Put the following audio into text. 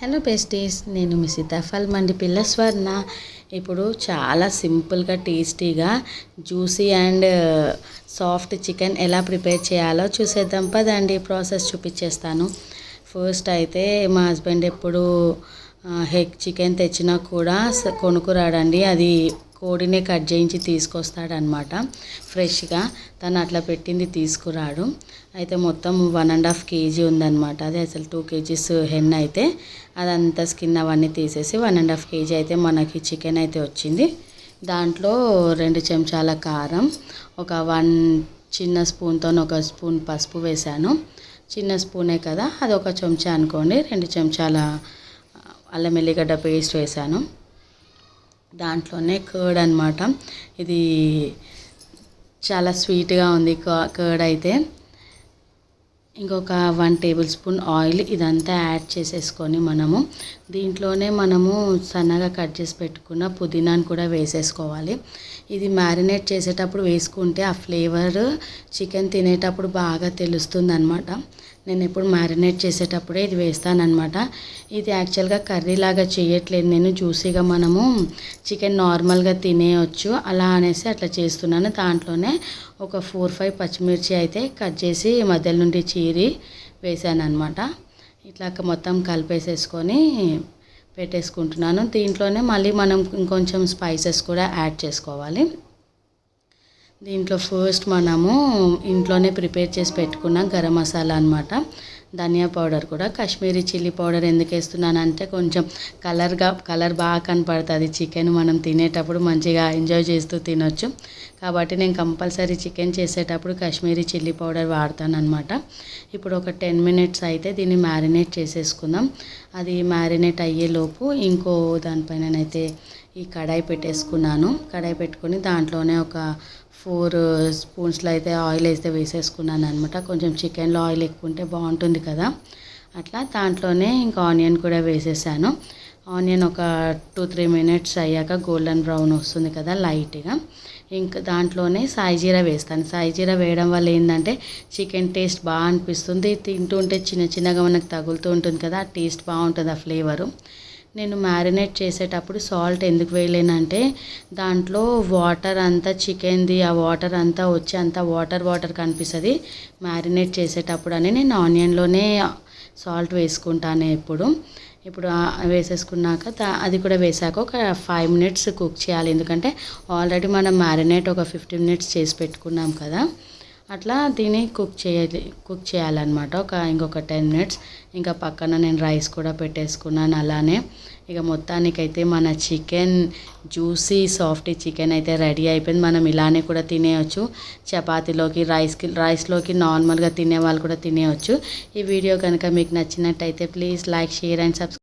Hello besties, నేను మీ సీతాఫల్ మండి పిల్ల స్వర్ణ. ఇప్పుడు చాలా సింపుల్గా టేస్టీగా జ్యూసీ అండ్ సాఫ్ట్ చికెన్ ఎలా ప్రిపేర్ చేయాలో చూసేద్దాం పదండి. ప్రాసెస్ చూపించేస్తాను. ఫస్ట్ అయితే మా హస్బెండ్ ఎప్పుడు చికెన్ తెచ్చినా కూడా కొనుక్కురాడండి. అది కోడినే కట్ చేయించి తీసుకొస్తాడనమాట ఫ్రెష్గా. తను అట్లా పెట్టింది తీసుకురాడు. అయితే మొత్తం 1.5 kg ఉందన్నమాట. అది అసలు 2 kgs హెన్ అయితే అదంతా స్కిన్ అవన్నీ తీసేసి 1.5 kg అయితే మనకి చికెన్ అయితే వచ్చింది. దాంట్లో 2 చెంచాల కారం, ఒక 1 చిన్న స్పూన్తో 1 స్పూన్ పసుపు వేశాను. చిన్న స్పూనే కదా, అది 1 చెంచా అనుకోండి. 2 చెంచాల అల్లం ఎల్లిగడ్డ పేస్ట్ వేశాను. దాంట్లోనే కర్డ్ అనమాట. ఇది చాలా స్వీట్గా ఉంది కర్డ్ అయితే. ఇంకొక 1 టేబుల్ స్పూన్ ఆయిల్, ఇదంతా యాడ్ చేసేసుకొని దీంట్లోనే మనము సన్నగా కట్ చేసి పెట్టుకున్న పుదీనాను కూడా వేసేసుకోవాలి. ఇది మ్యారినేట్ చేసేటప్పుడు వేసుకుంటే ఆ ఫ్లేవర్ చికెన్ తినేటప్పుడు బాగా తెలుస్తుంది అనమాట. నేను ఎప్పుడు మ్యారినేట్ చేసేటప్పుడే ఇది వేస్తానన్నమాట. ఇది యాక్చువల్గా కర్రీ లాగా చేయట్లేదు నేను, జ్యూసీగా మనము చికెన్ నార్మల్గా తినేయచ్చు అలా అనేసి అట్లా చేస్తున్నాను. దాంట్లోనే ఒక 4-5 పచ్చిమిర్చి అయితే కట్ చేసి మధ్యలో నుండి చీరి వేసాను అనమాట. ఇట్లా మొత్తం కలిపేసేసుకొని పెట్టేసుకుంటున్నాను. దీంట్లోనే మళ్ళీ మనం ఇంకొంచెం స్పైసెస్ కూడా యాడ్ చేసుకోవాలి. దీంట్లో ఫస్ట్ మనము ఇంట్లోనే ప్రిపేర్ చేసి పెట్టుకున్న గరం మసాలా అనమాట. ధనియా పౌడర్ కూడా, కాశ్మీరీ చిల్లీ పౌడర్ ఎందుకు వేస్తున్నానంటే కొంచెం కలర్ బాగా కనపడుతుంది. చికెన్ మనం తినేటప్పుడు మంచిగా ఎంజాయ్ చేస్తూ తినొచ్చు కాబట్టి నేను కంపల్సరీ చికెన్ చేసేటప్పుడు కాశ్మీరీ చిల్లీ పౌడర్ వాడతాను అనమాట. ఇప్పుడు ఒక 10 minutes అయితే దీన్ని మ్యారినేట్ చేసేసుకుందాం. అది మ్యారినేట్ అయ్యేలోపు ఇంకో దానిపైననైతే ఈ కడాయి పెట్టేసుకున్నాను. కడాయి పెట్టుకొని దాంట్లోనే ఒక 4 స్పూన్స్లో అయితే ఆయిల్ అయితే వేసేసుకున్నాను అనమాట. కొంచెం చికెన్లో ఆయిల్ ఎక్కువ ఉంటే బాగుంటుంది కదా, అట్లా. దాంట్లోనే ఇంకా ఆనియన్ కూడా వేసేసాను. ఆనియన్ ఒక 2-3 minutes అయ్యాక గోల్డెన్ బ్రౌన్ వస్తుంది కదా లైట్గా, ఇంకా దాంట్లోనే సాయి జీరా వేస్తాను. సాయి జీరా వేయడం వల్ల ఏంటంటే చికెన్ టేస్ట్ బాగా అనిపిస్తుంది. తింటుంటే చిన్నగా మనకు తగులుతూ ఉంటుంది కదా, ఆ టేస్ట్ బాగుంటుంది, ఆ ఫ్లేవరు. నేను మ్యారినేట్ చేసేటప్పుడు సాల్ట్ ఎందుకు వేయలేనంటే దాంట్లో వాటర్ అంతా చికెన్ది ఆ వాటర్ అంతా వచ్చి అంతా వాటర్ కనిపిస్తుంది మ్యారినేట్ చేసేటప్పుడు అని నేను ఆనియన్లోనే సాల్ట్ వేసుకుంటాను ఎప్పుడు. ఇప్పుడు వేసేసుకున్నాక అది కూడా వేసాక ఒక 5 minutes కుక్ చేయాలి. ఎందుకంటే ఆల్రెడీ మనం మ్యారినేట్ ఒక 15 minutes చేసి పెట్టుకున్నాం కదా, అట్లా దీన్ని కుక్ చేయాలన్నమాట. ఇంకొక 10 minutes. ఇంకా పక్కన నేను రైస్ కూడా పెట్టేసుకున్నాను అలానే. ఇక మొత్తానికైతే మన చికెన్ జ్యూసీ సాఫ్ట్ చికెన్ అయితే రెడీ అయిపోయింది. మనం ఇలానే కూడా తినేయచ్చు, చపాతీలోకి రైస్లోకి నార్మల్గా తినే వాళ్ళు కూడా తినేయచ్చు. ఈ వీడియో కనుక మీకు నచ్చినట్టయితే please like, share and subscribe.